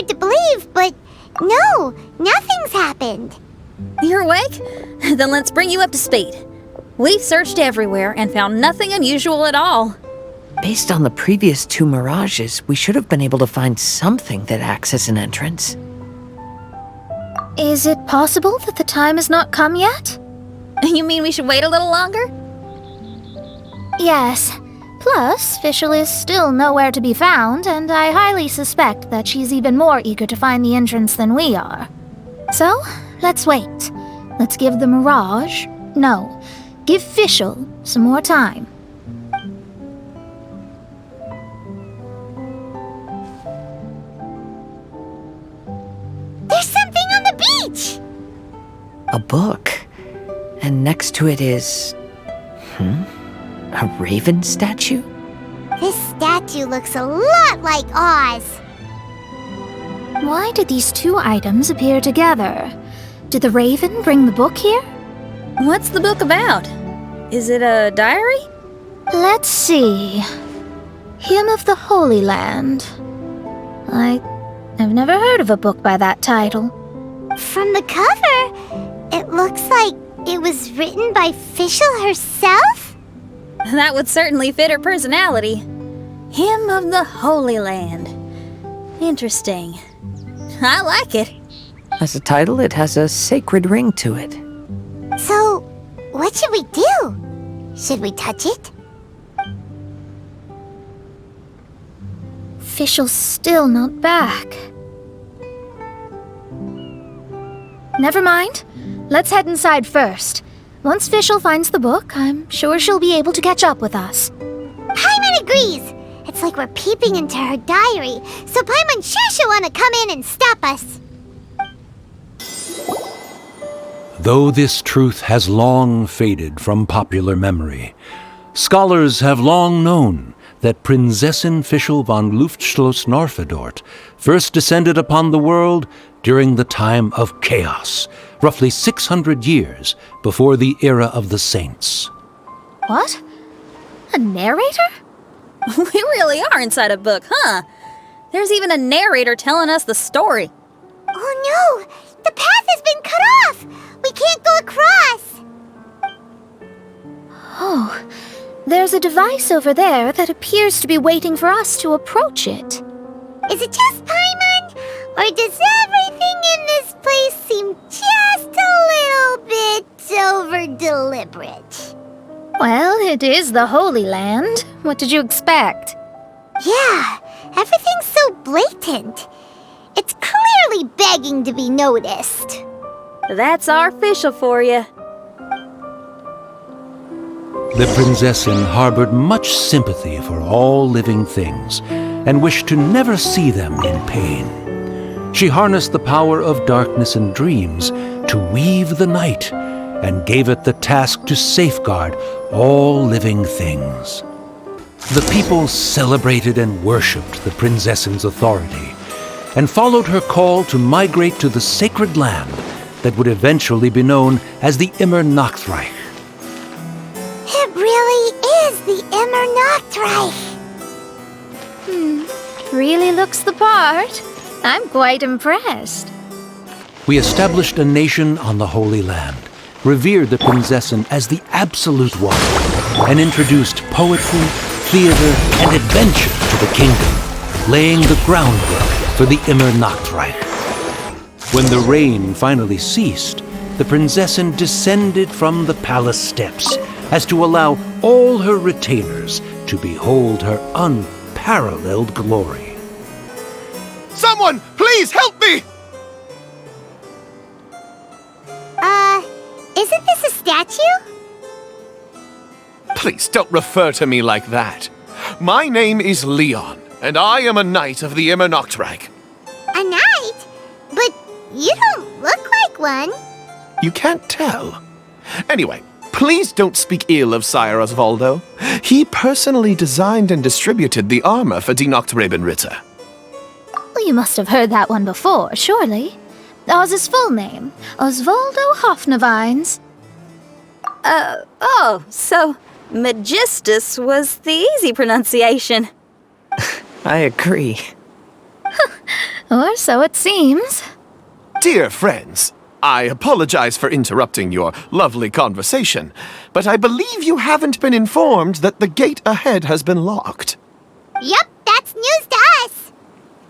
hard to believe, but no, nothing's happened. You're awake? Then let's bring you up to speed. We've searched everywhere and found nothing unusual at all. Based on the previous 2 Mirages, we should have been able to find something that acts as an entrance. Is it possible that the time has not come yet? You mean we should wait a little longer? Yes. Plus, Fischl is still nowhere to be found, and I highly suspect that she's even more eager to find the entrance than we are. So, let's wait. Let's give the Mirage... No, give Fischl some more time. There's something on the beach! A book. And next to it is... a raven statue? This statue looks a lot like Oz. Why did these 2 items appear together? Did the raven bring the book here? What's the book about? Is it a diary? Let's see. Hymn of the Holy Land. I've never heard of a book by that title. From the cover, it looks like it was written by Fischl herself? That would certainly fit her personality. Hymn of the Holy Land. Interesting. I like it. As a title, it has a sacred ring to it. So, what should we do? Should we touch it? Fischl's still not back. Never mind. Let's head inside first. Once Fischl finds the book, I'm sure she'll be able to catch up with us. Paimon agrees! It's like we're peeping into her diary, so Paimon sure she'll want to come in and stop us. Though this truth has long faded from popular memory, scholars have long known that Prinzessin Fischl von Luftschloss-Norfedort first descended upon the world during the time of chaos, roughly 600 years before the era of the saints. What? A narrator? We really are inside a book, huh? There's even a narrator telling us the story. Oh no! The path has been cut off! We can't go across! Oh, there's a device over there that appears to be waiting for us to approach it. Is it just Paimon? Or does everything in this place seem just a little bit over-deliberate? Well, it is the Holy Land. What did you expect? Yeah, everything's so blatant. It's clearly begging to be noticed. That's our Fischl for you. The Prinzessin harbored much sympathy for all living things and wished to never see them in pain. She harnessed the power of darkness and dreams to weave the night and gave it the task to safeguard all living things. The people celebrated and worshipped the Prinzessin's authority and followed her call to migrate to the sacred land that would eventually be known as the Immernachtreich. It really is the Immernachtreich. Really looks the part. I'm quite impressed. We established a nation on the Holy Land, revered the Prinzessin as the absolute one, and introduced poetry, theater, and adventure to the kingdom, laying the groundwork for the Immernachtreich. When the rain finally ceased, the Prinzessin descended from the palace steps as to allow all her retainers to behold her unparalleled glory. Someone, please help me! Isn't this a statue? Please don't refer to me like that. My name is Leon, and I am a knight of the Immernachtreich. A knight? But you don't look like one. You can't tell. Anyway, please don't speak ill of Sire Osvaldo. He personally designed and distributed the armor for Die Nachtrebenritter. Well, you must have heard that one before, surely. Oz's full name, Osvaldo Hofnevines. So Magistus was the easy pronunciation. I agree. Or so it seems. Dear friends, I apologize for interrupting your lovely conversation, but I believe you haven't been informed that the gate ahead has been locked. Yup, that's news to us.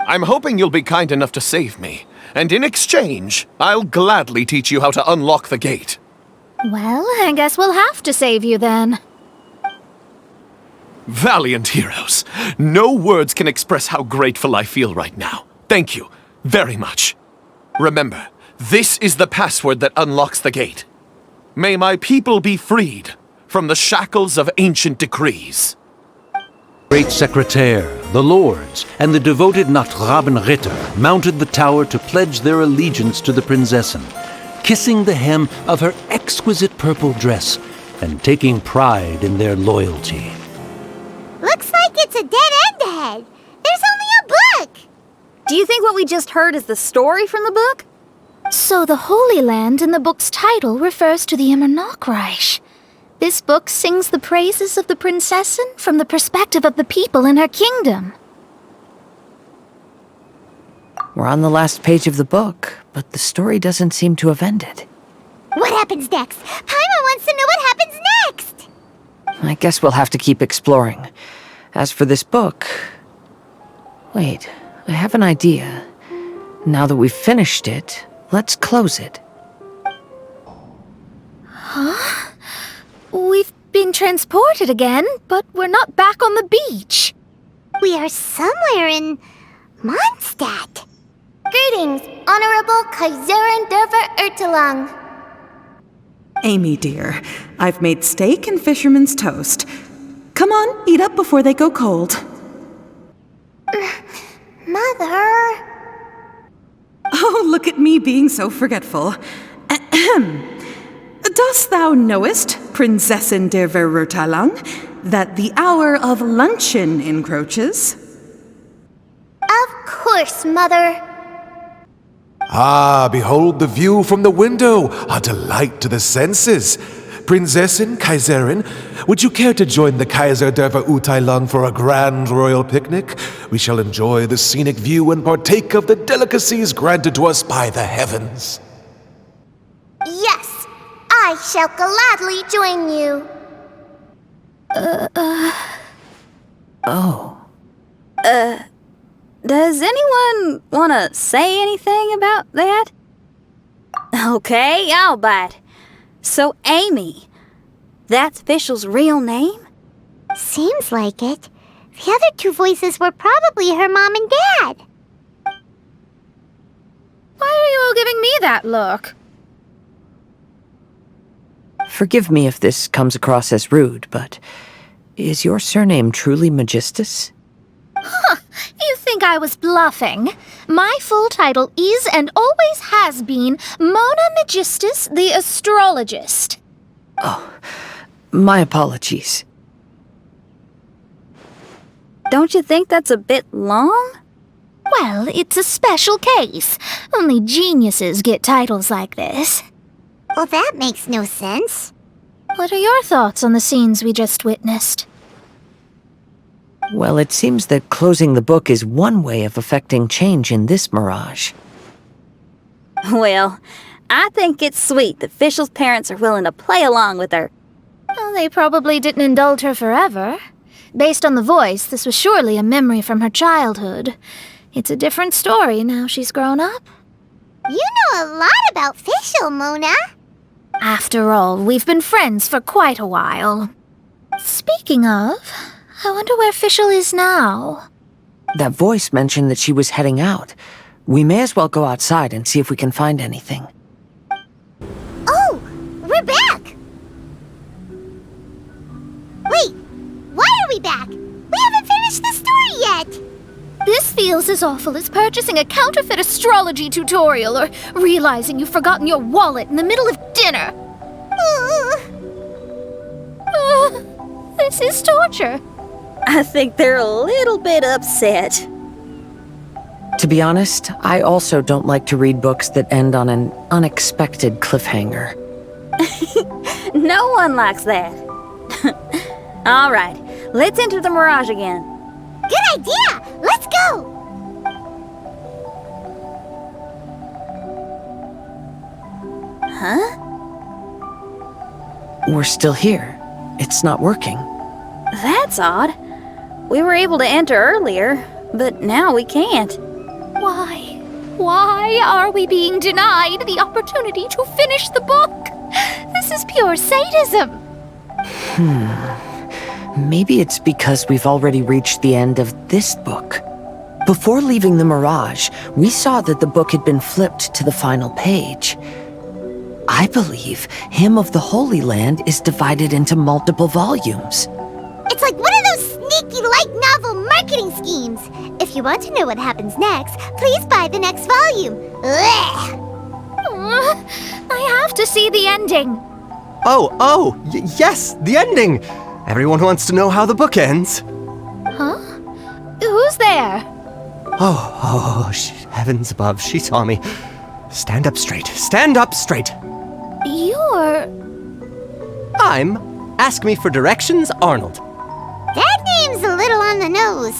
I'm hoping you'll be kind enough to save me, and in exchange, I'll gladly teach you how to unlock the gate. Well, I guess we'll have to save you then. Valiant heroes, no words can express how grateful I feel right now. Thank you very much. Remember, this is the password that unlocks the gate. May my people be freed from the shackles of ancient decrees. Great Secretaire, the Lords, and the devoted Nachtrabenritter mounted the tower to pledge their allegiance to the Prinzessin, kissing the hem of her exquisite purple dress and taking pride in their loyalty. Looks like it's a dead end ahead. There's only a book. Do you think what we just heard is the story from the book? So the Holy Land in the book's title refers to the Immernachtreich. This book sings the praises of the Prinzessin from the perspective of the people in her kingdom. We're on the last page of the book, but the story doesn't seem to have ended. What happens next? Paimon wants to know what happens next. I guess we'll have to keep exploring. As for this book... Wait, I have an idea. Now that we've finished it, let's close it. Huh? We've been transported again, but we're not back on the beach. We are somewhere in Mondstadt. Greetings, Honorable Kaiserin Derver Ertelang. Amy, dear, I've made steak and fisherman's toast. Come on, eat up before they go cold. Mother... Oh, look at me being so forgetful. Ahem. Dost thou knowest, Prinzessin der Verurteilung, that the hour of luncheon encroaches? Of course, Mother. Ah, behold the view from the window, a delight to the senses. Prinzessin, Kaiserin, would you care to join the Kaiser der Verurteilung for a grand royal picnic? We shall enjoy the scenic view and partake of the delicacies granted to us by the heavens. Yes, I shall gladly join you. Oh. Does anyone want to say anything about that? Okay, I'll bite. So, Amy, that's Fischl's real name? Seems like it. The other two voices were probably her mom and dad. Why are you all giving me that look? Forgive me if this comes across as rude, but is your surname truly Magistus? Huh, you think I was bluffing? My full title is and always has been Mona Magistus the Astrologist. Oh, my apologies. Don't you think that's a bit long? Well, it's a special case. Only geniuses get titles like this. Well, that makes no sense. What are your thoughts on the scenes we just witnessed? Well, it seems that closing the book is one way of affecting change in this Mirage. Well, I think it's sweet that Fischl's parents are willing to play along with her. Well, they probably didn't indulge her forever. Based on the voice, this was surely a memory from her childhood. It's a different story now she's grown up. You know a lot about Fischl, Mona. After all, we've been friends for quite a while. Speaking of, I wonder where Fischl is now. That voice mentioned that she was heading out. We may as well go outside and see if we can find anything. Oh, we're back! Wait, why are we back? We haven't finished the story yet! This feels as awful as purchasing a counterfeit astrology tutorial or realizing you've forgotten your wallet in the middle of dinner. This is torture. I think they're a little bit upset. To be honest, I also don't like to read books that end on an unexpected cliffhanger. No one likes that. All right, let's enter the Mirage again. Good idea! Let's go! Huh? We're still here. It's not working. That's odd. We were able to enter earlier, but now we can't. Why? Why are we being denied the opportunity to finish the book? This is pure sadism. Maybe it's because we've already reached the end of this book. Before leaving the Mirage, we saw that the book had been flipped to the final page. I believe Hymn of the Holy Land is divided into multiple volumes. It's like one of those sneaky light novel marketing schemes. If you want to know what happens next, please buy the next volume. Ugh. I have to see the ending. Yes, the ending! Everyone wants to know how the book ends. Huh? Who's there? Heavens above, she saw me. Stand up straight, stand up straight! You're... I'm Ask Me for Directions, Arnold. That name's a little on the nose.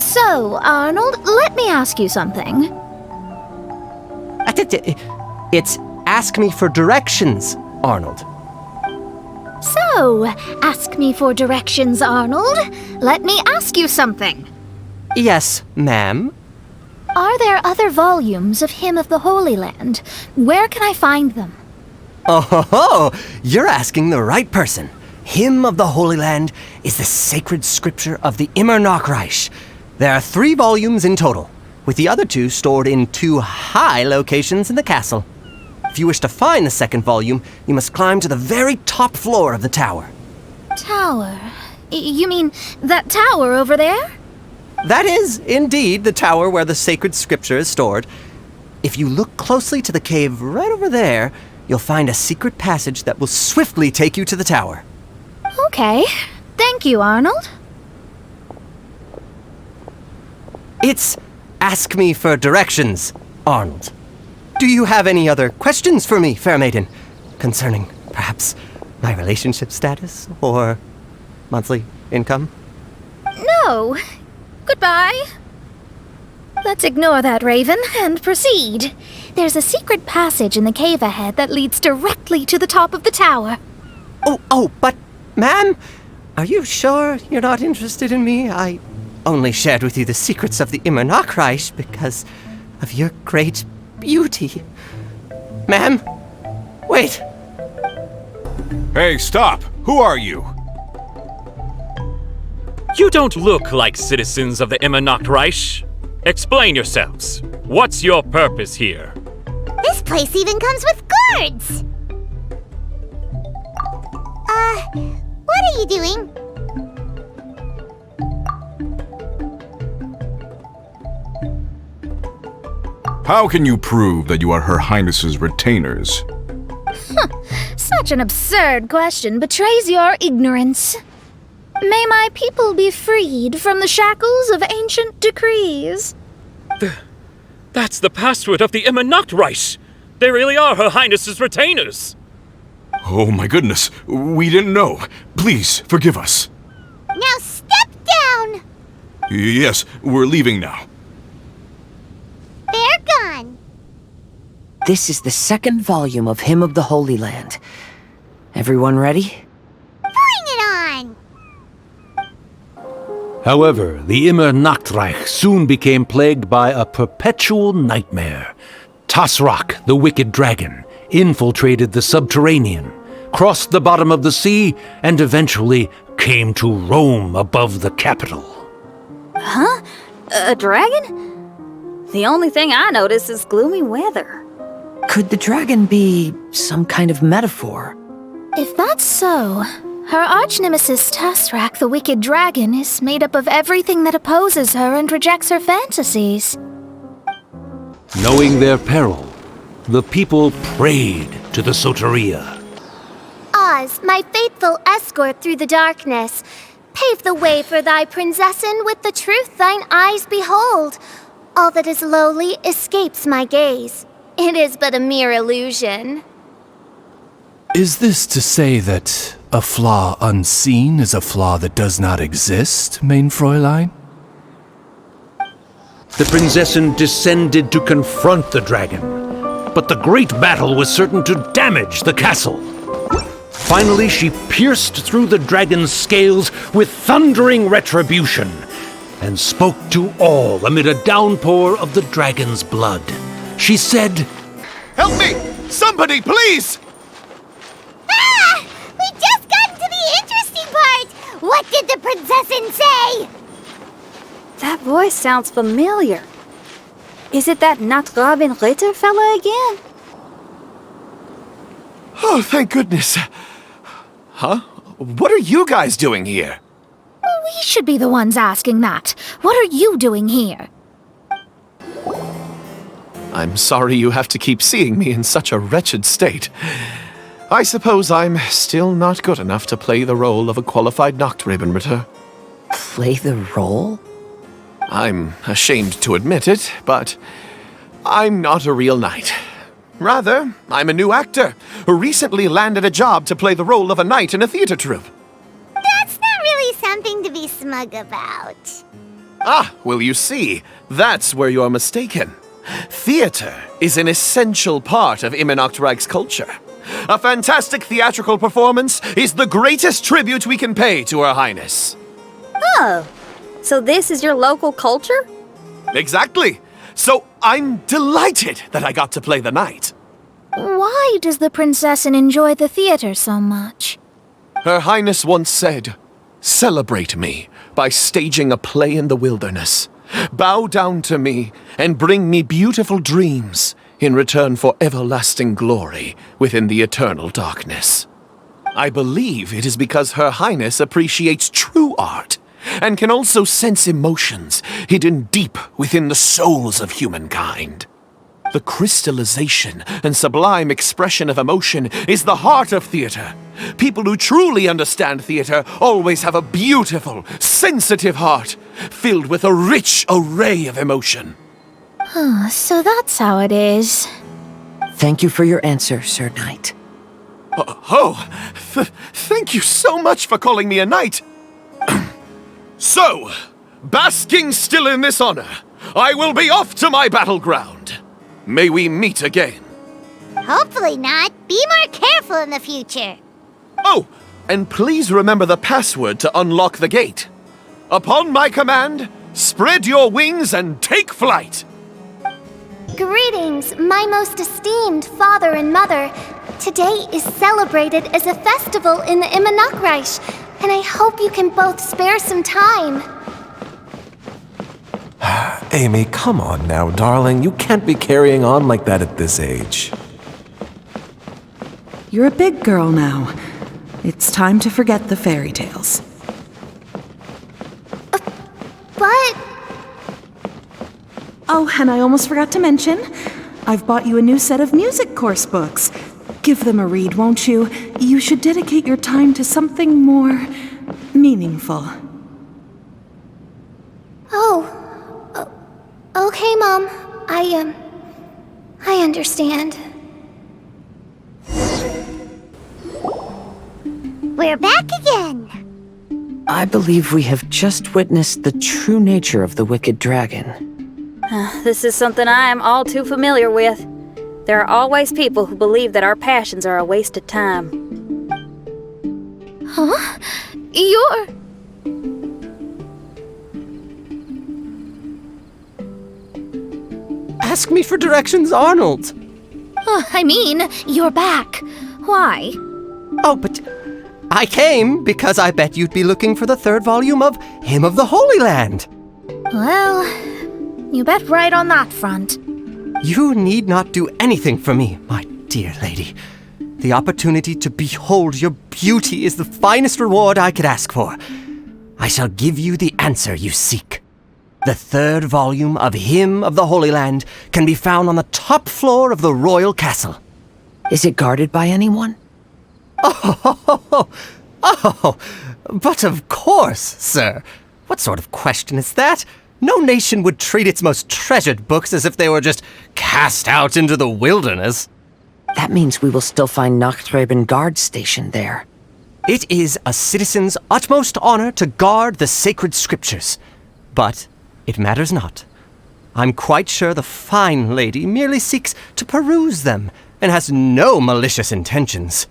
So, Arnold, let me ask you something. It's Ask Me for Directions, Arnold. So, ask me for directions, Arnold. Let me ask you something. Yes, ma'am. Are there other volumes of Hymn of the Holy Land? Where can I find them? Oh, you're asking the right person. Hymn of the Holy Land is the sacred scripture of the Immernachtreich. There are 3 volumes in total, with the other 2 stored in 2 high locations in the castle. If you wish to find the second volume, you must climb to the very top floor of the tower. Tower? You mean that tower over there? That is, indeed, the tower where the sacred scripture is stored. If you look closely to the cave right over there, you'll find a secret passage that will swiftly take you to the tower. Okay. Thank you, Arnold. It's Ask Me for Directions, Arnold. Do you have any other questions for me, fair maiden? Concerning, perhaps, my relationship status or monthly income? No. Goodbye. Let's ignore that, Raven, and proceed. There's a secret passage in the cave ahead that leads directly to the top of the tower. But, ma'am, are you sure you're not interested in me? I only shared with you the secrets of the Immernachtreich because of your great beauty. Ma'am, wait. Hey, stop! Who are you? You don't look like citizens of the Immernachtreich. Explain yourselves. What's your purpose here? This place even comes with guards! What are you doing? How can you prove that you are Her Highness's retainers? Such an absurd question betrays your ignorance. May my people be freed from the shackles of ancient decrees. That's the password of the Immernachtreich. They really are Her Highness's retainers. Oh my goodness, we didn't know. Please, forgive us. Now step down! Yes, we're leaving now. They're gone. This is the second volume of Hymn of the Holy Land. Everyone ready? Bring it on! However, the Immernachtreich soon became plagued by a perpetual nightmare. Tasrak, the wicked dragon, infiltrated the subterranean, crossed the bottom of the sea, and eventually came to roam above the capital. Huh? A dragon? The only thing I notice is gloomy weather. Could the dragon be some kind of metaphor? If that's so, her arch-nemesis Tasrak, the wicked dragon, is made up of everything that opposes her and rejects her fantasies. Knowing their peril, the people prayed to the Soteria. Oz, my faithful escort through the darkness, pave the way for thy princessen with the truth thine eyes behold. All that is lowly escapes my gaze. It is but a mere illusion. Is this to say that a flaw unseen is a flaw that does not exist, mein Fräulein? The princessen descended to confront the dragon, but the great battle was certain to damage the castle. Finally, she pierced through the dragon's scales with thundering retribution, and spoke to all amid a downpour of the dragon's blood. She said, Help me! Somebody, please! Ah! We just got to the interesting part! What did the princessin say? That voice sounds familiar. Is it that Nachtgraben-Ritter fella again? Oh, thank goodness. Huh? What are you guys doing here? We should be the ones asking that. What are you doing here? I'm sorry you have to keep seeing me in such a wretched state. I suppose I'm still not good enough to play the role of a qualified Nachtgraben-Ritter. Play the role? I'm ashamed to admit it, but I'm not a real knight. Rather, I'm a new actor who recently landed a job to play the role of a knight in a theater troupe. That's not really something to be smug about. Ah, well, you see, that's where you're mistaken. Theater is an essential part of Immernachtreich's culture. A fantastic theatrical performance is the greatest tribute we can pay to Her Highness. Oh, so this is your local culture? Exactly. So I'm delighted that I got to play the knight. Why does the princessin enjoy the theater so much? Her Highness once said, "Celebrate me by staging a play in the wilderness. Bow down to me and bring me beautiful dreams in return for everlasting glory within the eternal darkness." I believe it is because Her Highness appreciates true art and can also sense emotions hidden deep within the souls of humankind. The crystallization and sublime expression of emotion is the heart of theater. People who truly understand theater always have a beautiful, sensitive heart, filled with a rich array of emotion. So that's how it is. Thank you for your answer, Sir Knight. Thank you so much for calling me a knight. So, basking still in this honor, I will be off to my battleground. May we meet again. Hopefully not. Be more careful in the future. Oh, and please remember the password to unlock the gate. Upon my command, spread your wings and take flight. Greetings, my most esteemed father and mother. Today is celebrated as a festival in the Immernachtreich, and I hope you can both spare some time. Amy, come on now, darling. You can't be carrying on like that at this age. You're a big girl now. It's time to forget the fairy tales. But... Oh, and I almost forgot to mention, I've bought you a new set of music course books. Give them a read, won't you? You should dedicate your time to something more meaningful. Okay, Mom. I understand. We're back again. I believe we have just witnessed the true nature of the wicked dragon. This is something I am all too familiar with. There are always people who believe that our passions are a waste of time. Huh? You're... Ask me for directions, Arnold. I mean, you're back. Why? Oh, but I came because I bet you'd be looking for the third volume of Hymn of the Holy Land. Well, you bet right on that front. You need not do anything for me, my dear lady. The opportunity to behold your beauty is the finest reward I could ask for. I shall give you the answer you seek. The third volume of Hymn of the Holy Land can be found on the top floor of the royal castle. Is it guarded by anyone? Oh, but of course, sir. What sort of question is that? No nation would treat its most treasured books as if they were just cast out into the wilderness. That means we will still find Nachtgraben guard stationed there. It is a citizen's utmost honor to guard the sacred scriptures. But it matters not. I'm quite sure the fine lady merely seeks to peruse them and has no malicious intentions.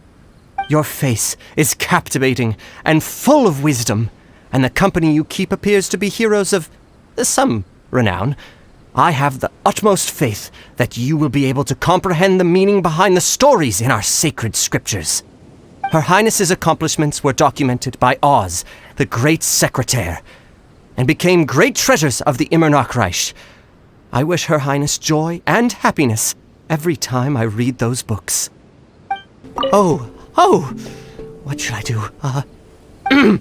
Your face is captivating and full of wisdom, and the company you keep appears to be heroes of some renown. I have the utmost faith that you will be able to comprehend the meaning behind the stories in our sacred scriptures. Her Highness's accomplishments were documented by Oz, the great secretaire, and became great treasures of the Immernachtreich. I wish Her Highness joy and happiness every time I read those books. Oh, what should I do?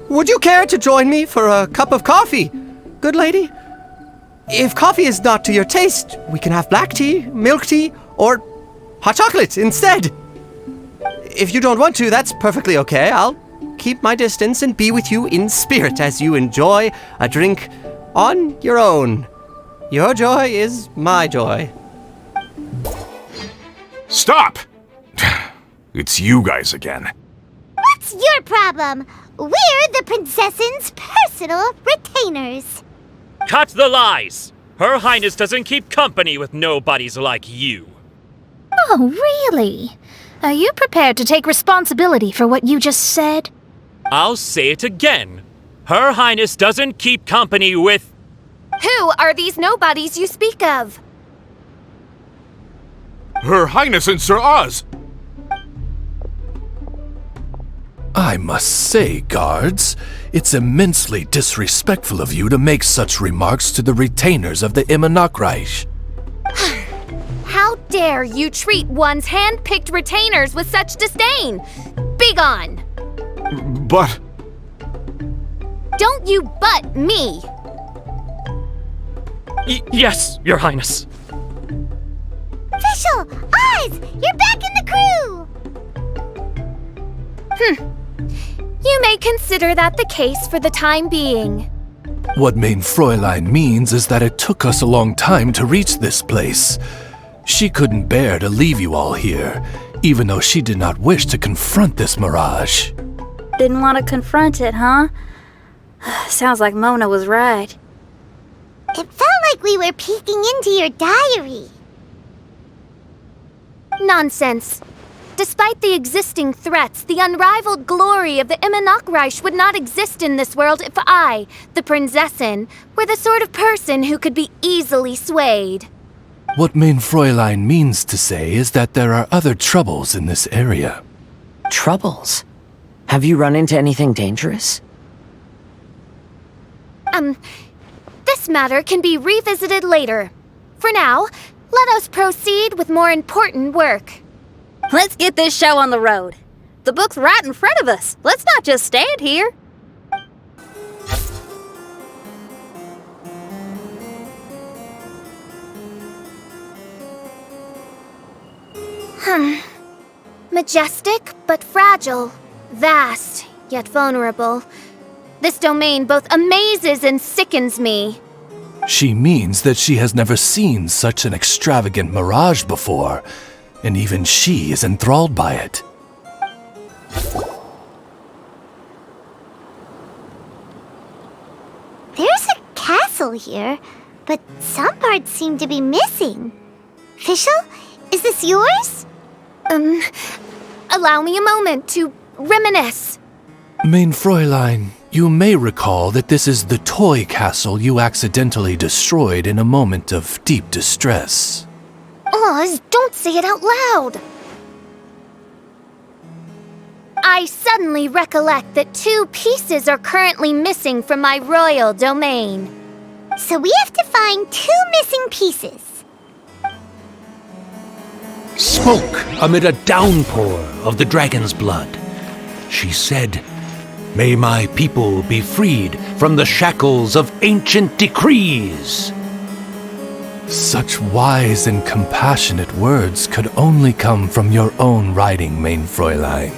Would you care to join me for a cup of coffee, good lady? If coffee is not to your taste, we can have black tea, milk tea, or hot chocolate instead. If you don't want to, that's perfectly okay. I'll keep my distance and be with you in spirit as you enjoy a drink on your own. Your joy is my joy. Stop! It's you guys again. What's your problem? We're the princess's personal retainers. Cut the lies! Her Highness doesn't keep company with nobodies like you. Oh, really? Are you prepared to take responsibility for what you just said? I'll say it again. Her Highness doesn't keep company with... Who are these nobodies you speak of? Her Highness and Sir Oz! I must say, guards, it's immensely disrespectful of you to make such remarks to the retainers of the Immernachtreich. How dare you treat one's hand-picked retainers with such disdain? Begone! But... Don't you butt me! Yes, Your Highness. Fischl! Oz! You're back in the crew! You may consider that the case for the time being. What Mein Fräulein means is that it took us a long time to reach this place. She couldn't bear to leave you all here, even though she did not wish to confront this mirage. Didn't want to confront it, huh? Sounds like Mona was right. It felt like we were peeking into your diary. Nonsense. Despite the existing threats, the unrivaled glory of the Immernachtreich would not exist in this world if I, the Prinzessin, were the sort of person who could be easily swayed. What Mein Fräulein means to say is that there are other troubles in this area. Troubles? Have you run into anything dangerous? This matter can be revisited later. For now, let us proceed with more important work. Let's get this show on the road. The book's right in front of us. Let's not just stand here. Majestic, but fragile. Vast, yet vulnerable. This domain both amazes and sickens me. She means that she has never seen such an extravagant mirage before, and even she is enthralled by it. There's a castle here, but some parts seem to be missing. Fischl, is this yours? Allow me a moment to reminisce. Mein Fräulein, you may recall that this is the toy castle you accidentally destroyed in a moment of deep distress. Oz, don't say it out loud! I suddenly recollect that 2 pieces are currently missing from my royal domain. So we have to find 2 missing pieces. Smoke amid a downpour of the dragon's blood. She said, "May my people be freed from the shackles of ancient decrees." Such wise and compassionate words could only come from your own writing, Mein Fräulein.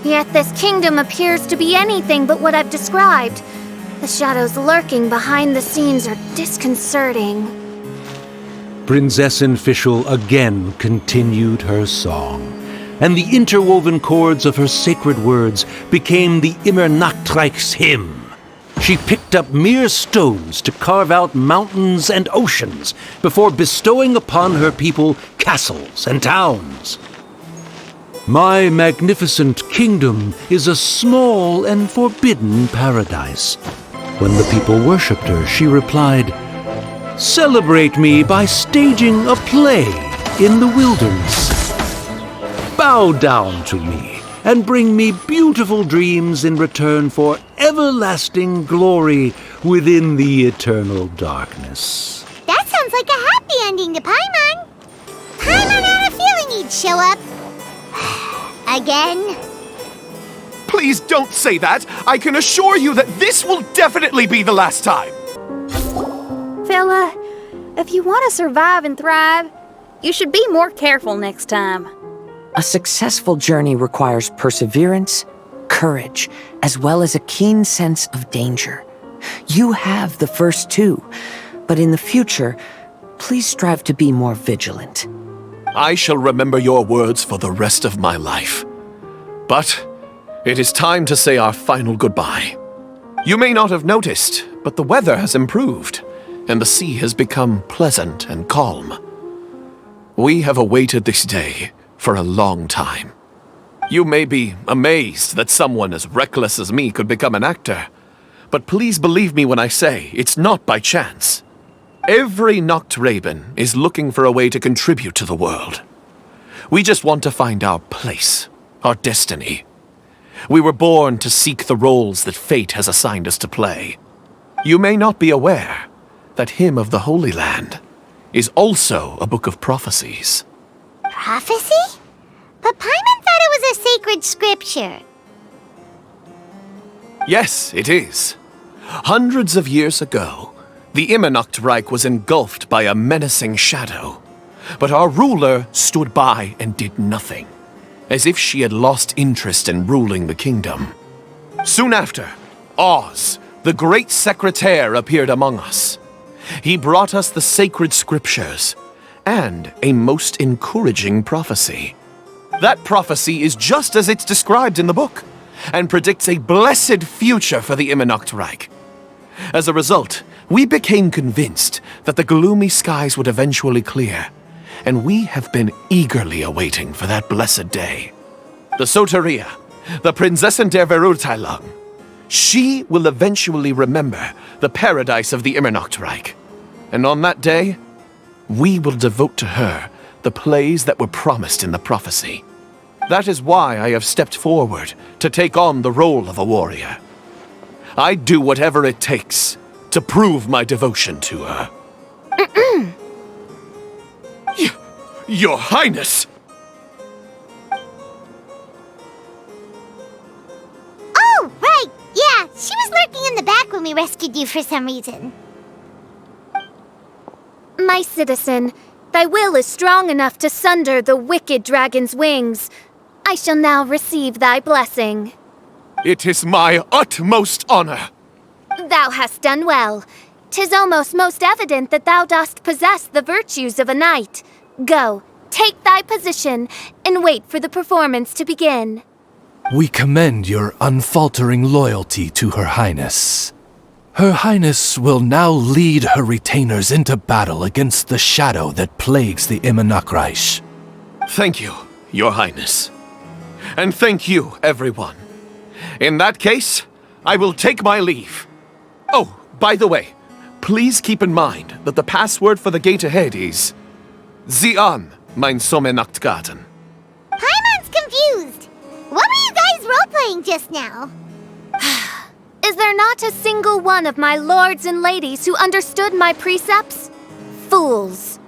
Yet this kingdom appears to be anything but what I've described. The shadows lurking behind the scenes are disconcerting. Prinzessin Fischl again continued her song, and the interwoven chords of her sacred words became the Immernachtreich's hymn. She picked up mere stones to carve out mountains and oceans before bestowing upon her people castles and towns. My magnificent kingdom is a small and forbidden paradise. When the people worshipped her, she replied, "Celebrate me by staging a play in the wilderness. Bow down to me and bring me beautiful dreams in return for everlasting glory within the eternal darkness." That sounds like a happy ending to Paimon. Paimon had a feeling he'd show up. Again? Please don't say that. I can assure you that this will definitely be the last time. Fella, if you want to survive and thrive, you should be more careful next time. A successful journey requires perseverance, courage, as well as a keen sense of danger. You have the first two, but in the future, please strive to be more vigilant. I shall remember your words for the rest of my life. But it is time to say our final goodbye. You may not have noticed, but the weather has improved, and the sea has become pleasant and calm. We have awaited this day for a long time. You may be amazed that someone as reckless as me could become an actor, but please believe me when I say it's not by chance. Every Nachtraben is looking for a way to contribute to the world. We just want to find our place, our destiny. We were born to seek the roles that fate has assigned us to play. You may not be aware that Hymn of the Holy Land is also a book of prophecies. Prophecy? But Paimon thought it was a sacred scripture. Yes, it is. Hundreds of years ago, the Immernachtreich was engulfed by a menacing shadow. But our ruler stood by and did nothing, as if she had lost interest in ruling the kingdom. Soon after, Oz, the great secretaire, appeared among us. He brought us the sacred scriptures and a most encouraging prophecy. That prophecy is just as it's described in the book, and predicts a blessed future for the Immernachtreich. As a result, we became convinced that the gloomy skies would eventually clear, and we have been eagerly awaiting for that blessed day. The Soteria, the Prinzessin der Verurteilung, she will eventually remember the paradise of the Immernachtreich, and on that day, we will devote to her the plays that were promised in the prophecy. That is why I have stepped forward to take on the role of a warrior. I'd do whatever it takes to prove my devotion to her. Your Highness! Oh, right! Yeah, she was lurking in the back when we rescued you for some reason. My citizen, thy will is strong enough to sunder the wicked dragon's wings. I shall now receive thy blessing. It is my utmost honor. Thou hast done well. 'Tis almost most evident that thou dost possess the virtues of a knight. Go, take thy position, and wait for the performance to begin. We commend your unfaltering loyalty to Her Highness. Her Highness will now lead her retainers into battle against the shadow that plagues the Immernachtreich. Thank you, Your Highness. And thank you, everyone. In that case, I will take my leave. Oh, by the way, please keep in mind that the password for the gate ahead is Xinyan, mein Sommernachtgarten. Paimon's confused. What were you guys role-playing just now? Is there not a single one of my lords and ladies who understood my precepts? Fools.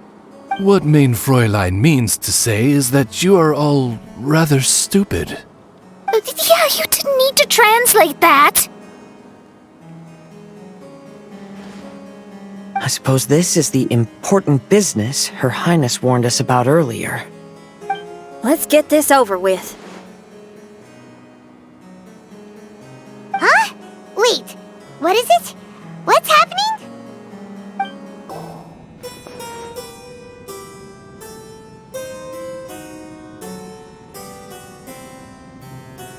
What Mein Fräulein means to say is that you are all rather stupid. Yeah, you didn't need to translate that. I suppose this is the important business Her Highness warned us about earlier. Let's get this over with. Huh? Wait, what is it? What's happening?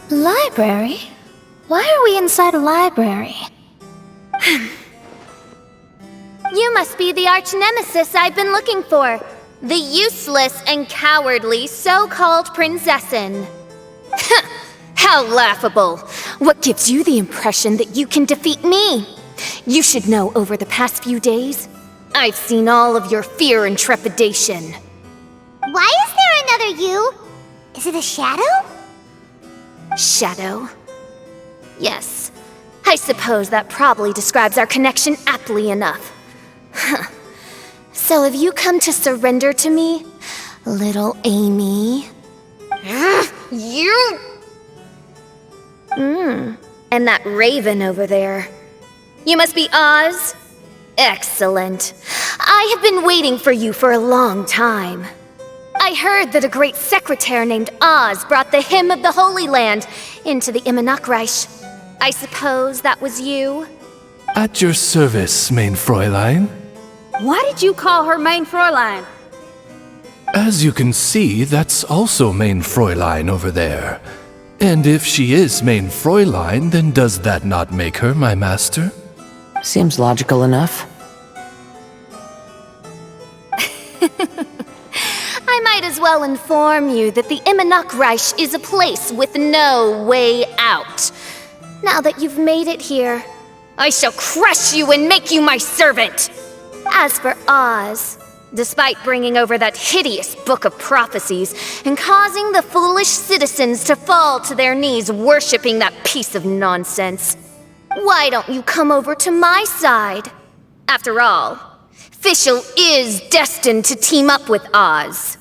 Library? Why are we inside a library? You must be the arch-nemesis I've been looking for. The useless and cowardly so-called Princessin. How laughable! What gives you the impression that you can defeat me? You should know over the past few days, I've seen all of your fear and trepidation. Why is there another you? Is it a shadow? Shadow? Yes. I suppose that probably describes our connection aptly enough. So have you come to surrender to me, little Amy? You! And that raven over there. You must be Oz? Excellent. I have been waiting for you for a long time. I heard that a great secretary named Oz brought the hymn of the Holy Land into the Immernachtreich. I suppose that was you? At your service, mein Fräulein. Why did you call her main Fräulein? As you can see, that's also mein Fräulein over there. And if she is main Fräulein, then does that not make her my master? Seems logical enough. I might as well inform you that the Immernachtreich is a place with no way out. Now that you've made it here, I shall crush you and make you my servant! As for Oz, despite bringing over that hideous book of prophecies and causing the foolish citizens to fall to their knees worshipping that piece of nonsense, why don't you come over to my side? After all, Fischl is destined to team up with Oz.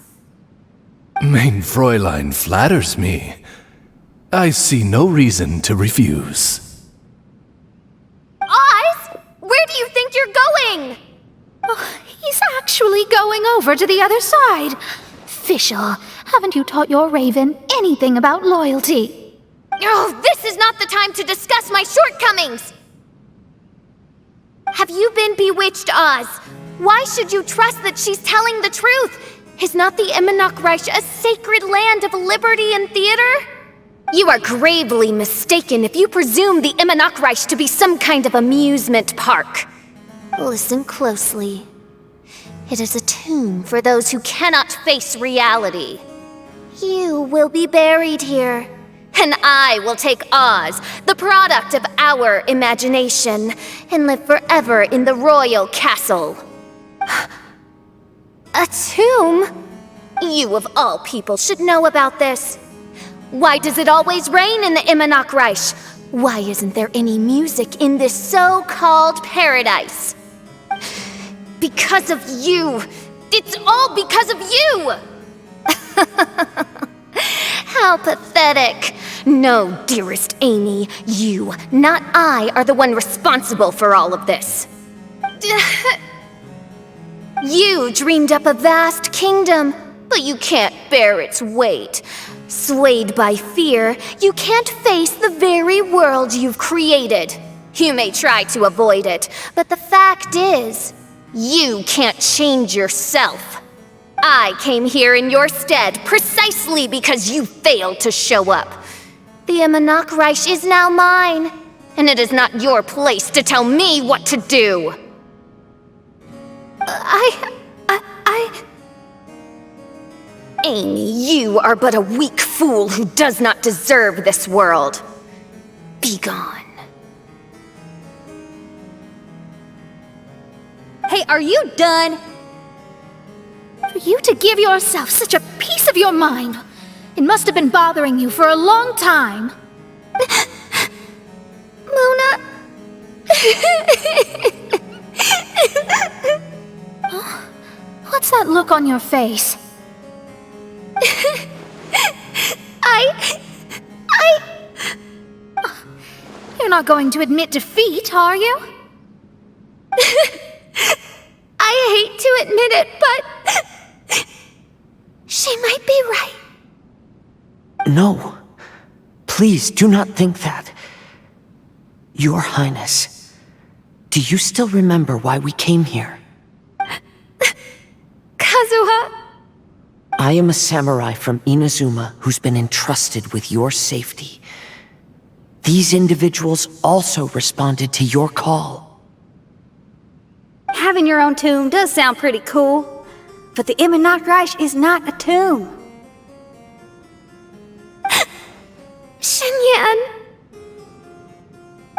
Mein Fräulein flatters me. I see no reason to refuse. Oz? Where do you think you're going? Oh, he's actually going over to the other side. Fischl, haven't you taught your raven anything about loyalty? Oh, this is not the time to discuss my shortcomings! Have you been bewitched, Oz? Why should you trust that she's telling the truth? Is not the Immernachtreich a sacred land of liberty and theater? You are gravely mistaken if you presume the Immernachtreich to be some kind of amusement park. Listen closely. It is a tomb for those who cannot face reality. You will be buried here, and I will take Oz, the product of our imagination, and live forever in the royal castle. A tomb? You of all people should know about this. Why does it always rain in the Immernachtreich? Why isn't there any music in this so-called paradise? Because of you! It's all because of you! How pathetic! No, dearest Amy, you, not I, are the one responsible for all of this. You dreamed up a vast kingdom, but you can't bear its weight. Swayed by fear, you can't face the very world you've created. You may try to avoid it, but the fact is, you can't change yourself. I came here in your stead precisely because you failed to show up. The Immernachtreich is now mine, and it is not your place to tell me what to do. Amy, you are but a weak fool who does not deserve this world. Be gone. Hey, are you done? For you to give yourself such a piece of your mind, it must have been bothering you for a long time. Luna. What's that look on your face? You're not going to admit defeat, are you? I hate to admit it, but she might be right. No. Please do not think that. Your Highness, do you still remember why we came here? Kazuha? I am a samurai from Inazuma who's been entrusted with your safety. These individuals also responded to your call. Having your own tomb does sound pretty cool, but the Immernachtreich is not a tomb. Xinyan!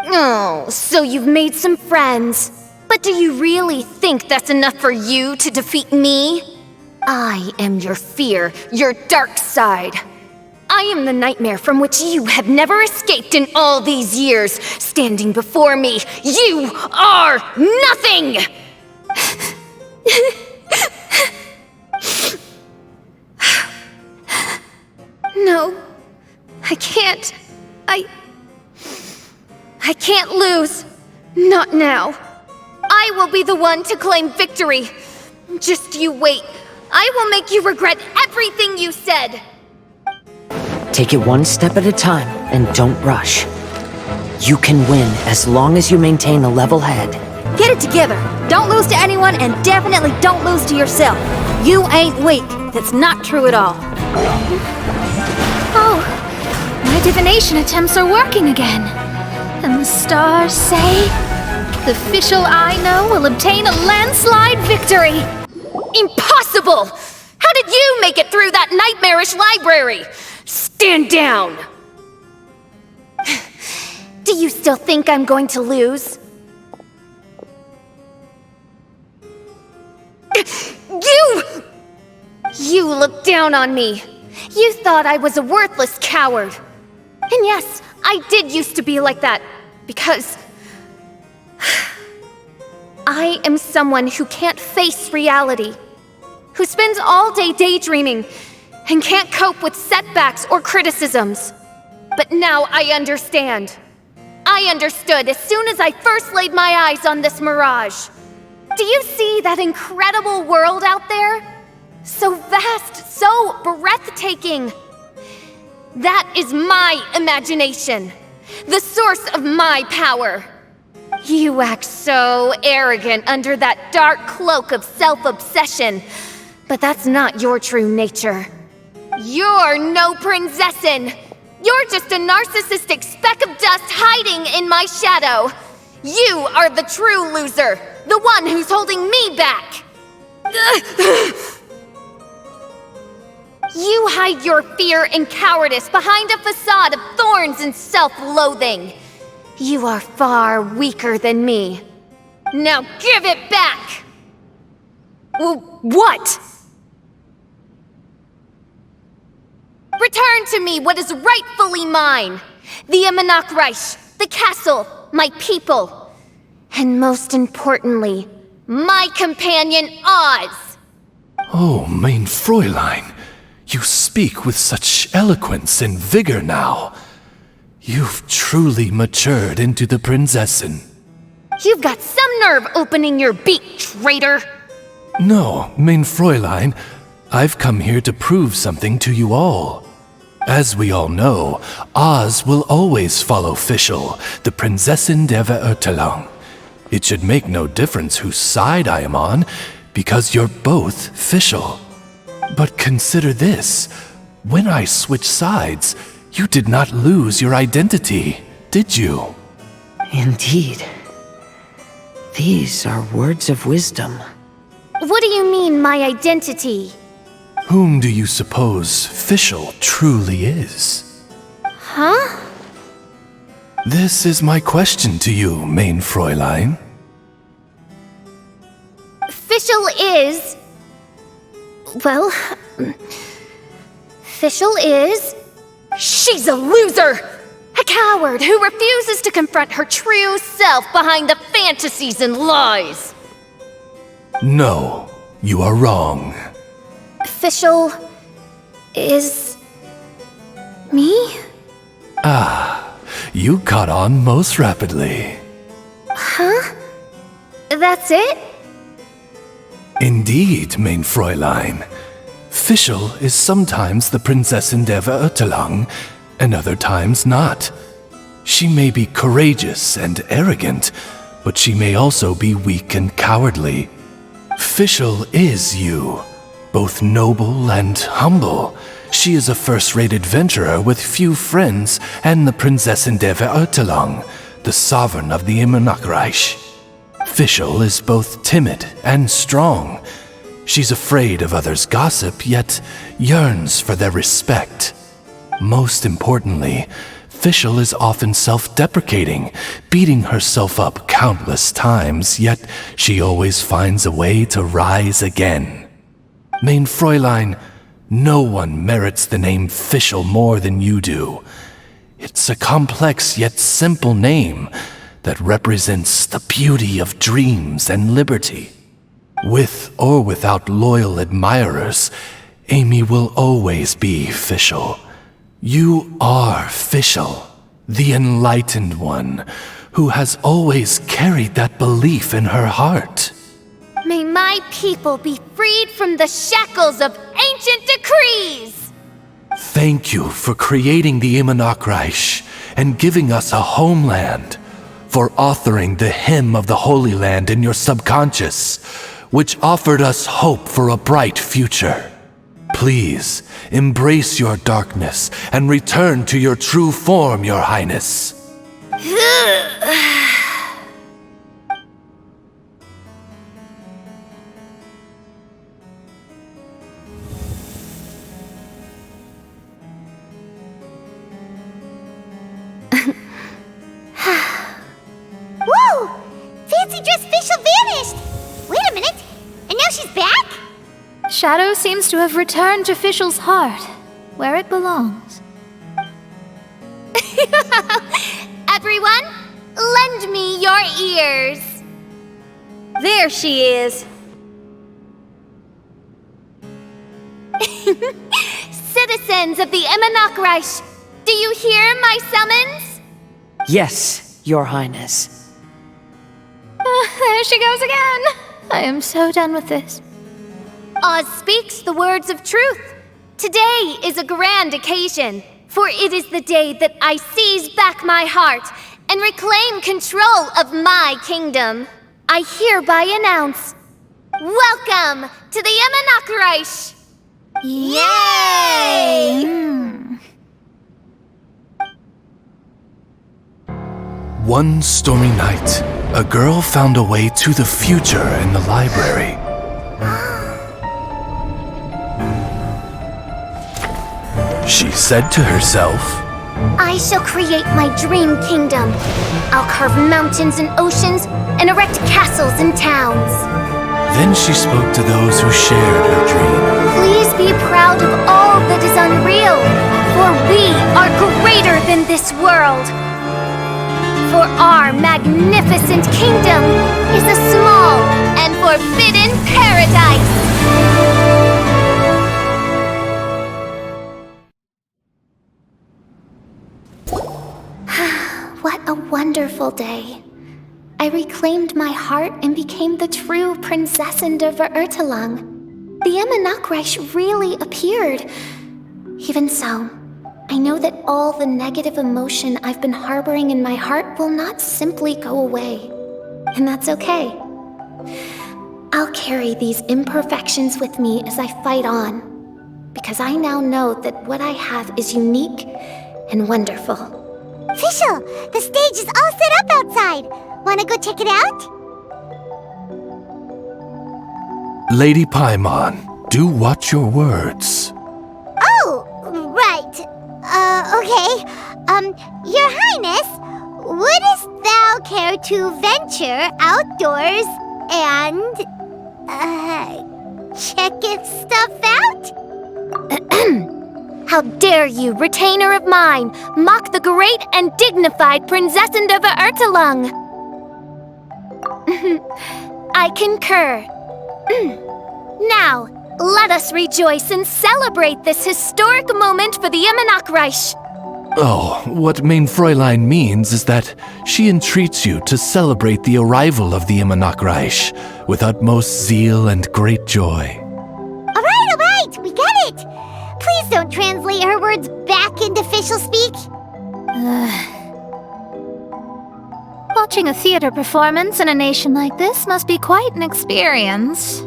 Oh, so you've made some friends. But do you really think that's enough for you to defeat me? I am your fear, your dark side. I am the nightmare from which you have never escaped in all these years. Standing before me, you are nothing! No, I can't. I can't lose. Not now. I will be the one to claim victory. Just you wait. I will make you regret everything you said. Take it one step at a time, and don't rush. You can win as long as you maintain a level head. Get it together. Don't lose to anyone, and definitely don't lose to yourself. You ain't weak. That's not true at all. Oh, my divination attempts are working again. And the stars say the Fischl I know will obtain a landslide victory. Impossible! How did you make it through that nightmarish library? Stand down! Do you still think I'm going to lose? You looked down on me. You thought I was a worthless coward. And yes, I did used to be like that, because I am someone who can't face reality, who spends all day daydreaming and can't cope with setbacks or criticisms. But now I understand. I understood as soon as I first laid my eyes on this mirage. Do you see that incredible world out there? So vast, so breathtaking. That is my imagination, the source of my power. You act so arrogant under that dark cloak of self-obsession, but that's not your true nature. You're no Prinzessin. You're just a narcissistic speck of dust hiding in my shadow. You are the true loser, the one who's holding me back. You hide your fear and cowardice behind a facade of thorns and self-loathing. You are far weaker than me. Now give it back! What? Return to me what is rightfully mine. The Immernachtreich, the castle, my people. And most importantly, my companion Oz. Oh, mein Fräulein. You speak with such eloquence and vigor now. You've truly matured into the Prinzessin. You've got some nerve opening your beak, traitor! No, mein Fräulein, I've come here to prove something to you all. As we all know, Oz will always follow Fischl, the Prinzessin der Verurteilung. It should make no difference whose side I am on, because you're both Fischl. But consider this. When I switched sides, you did not lose your identity, did you? Indeed. These are words of wisdom. What do you mean, my identity? Whom do you suppose Fischl truly is? Huh? This is my question to you, mein Fräulein. Fischl is... Well... Fischl is... She's a loser! A coward who refuses to confront her true self behind the fantasies and lies! No, you are wrong. Fischl is... me? Ah, you caught on most rapidly. Huh? That's it? Indeed, mein Fräulein. Fischl is sometimes the Prinzessin der Verurteilung, and other times not. She may be courageous and arrogant, but she may also be weak and cowardly. Fischl is you, both noble and humble. She is a first-rate adventurer with few friends and the Prinzessin der Verurteilung, the sovereign of the Immernachtreich. Fischl is both timid and strong. She's afraid of others' gossip, yet yearns for their respect. Most importantly, Fischl is often self-deprecating, beating herself up countless times, yet she always finds a way to rise again. Mein Fräulein, no one merits the name Fischl more than you do. It's a complex yet simple name that represents the beauty of dreams and liberty. With or without loyal admirers, Amy will always be Fischl. You are Fischl, the enlightened one, who has always carried that belief in her heart. May my people be freed from the shackles of ancient decrees! Thank you for creating the Immernachtreich and giving us a homeland, for authoring the hymn of the Holy Land in your subconscious, which offered us hope for a bright future. Please, embrace your darkness and return to your true form, Your Highness. Whoa! Fancy dress Fischl vanished! Wait a minute! And now she's back? Shadow seems to have returned to Fischl's heart, where it belongs. Everyone, lend me your ears. There she is. Citizens of the Immernachtreich, do you hear my summons? Yes, Your Highness. There she goes again. I am so done with this. Oz speaks the words of truth. Today is a grand occasion, for it is the day that I seize back my heart and reclaim control of my kingdom. I hereby announce, welcome to the Immernachtreich! Yay! One stormy night, a girl found a way to the future in the library. She said to herself, I shall create my dream kingdom. I'll carve mountains and oceans and erect castles and towns. Then she spoke to those who shared her dream. Please be proud of all that is unreal, for we are greater than this world. For our magnificent kingdom is a small and forbidden paradise. What a wonderful day. I reclaimed my heart and became the true Prinzessin der Verurteilung. The Immernachtreich really appeared. Even so, I know that all the negative emotion I've been harboring in my heart will not simply go away. And that's okay. I'll carry these imperfections with me as I fight on, because I now know that what I have is unique and wonderful. Fischl, the stage is all set up outside. Wanna go check it out? Lady Paimon, do watch your words. Oh, right. Okay. Your Highness, wouldst thou care to venture outdoors and, check if stuff out? How dare you, retainer of mine, mock the great and dignified Prinzessin der Verurteilung? I concur. Now, let us rejoice and celebrate this historic moment for the Immernachtreich. Oh, what Mein Fräulein means is that she entreats you to celebrate the arrival of the Immernachtreich with utmost zeal and great joy. All right, we got it. Please don't translate her words back into Fischl speak. Watching a theater performance in a nation like this must be quite an experience.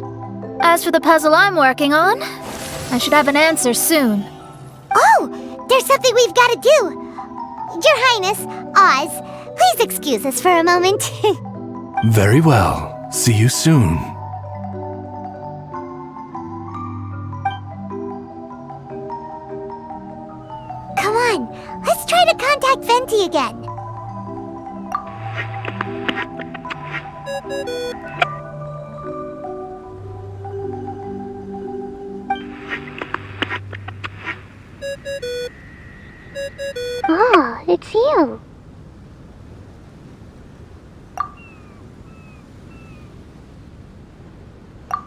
As for the puzzle I'm working on, I should have an answer soon. Oh, there's something we've got to do. Your Highness, Oz, please excuse us for a moment. Very well. See you soon. Come on, let's try to contact Venti again. Oh, it's you.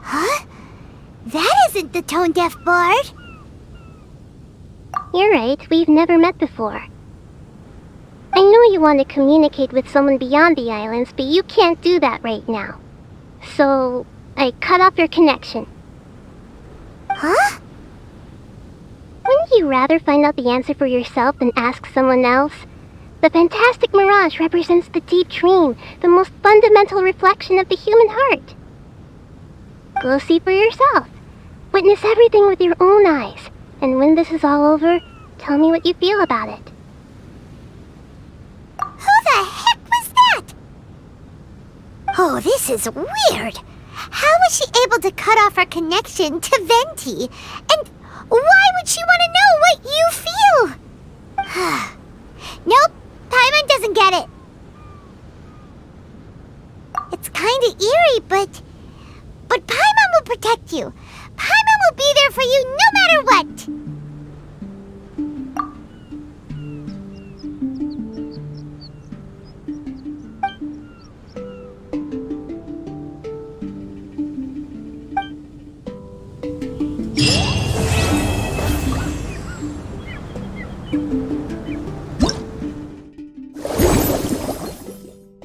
Huh? That isn't the tone-deaf bard. You're right, we've never met before. I know you want to communicate with someone beyond the islands, but you can't do that right now. So, I cut off your connection. Huh? Wouldn't you rather find out the answer for yourself than ask someone else? The fantastic mirage represents the deep dream, the most fundamental reflection of the human heart. Go see for yourself. Witness everything with your own eyes. And when this is all over, tell me what you feel about it. Who the heck was that? Oh, this is weird. How was she able to cut off her connection to Venti? And why would she want to know what you feel? Nope, Paimon doesn't get it. It's kinda eerie, but Paimon will protect you. Paimon will be there for you no matter what.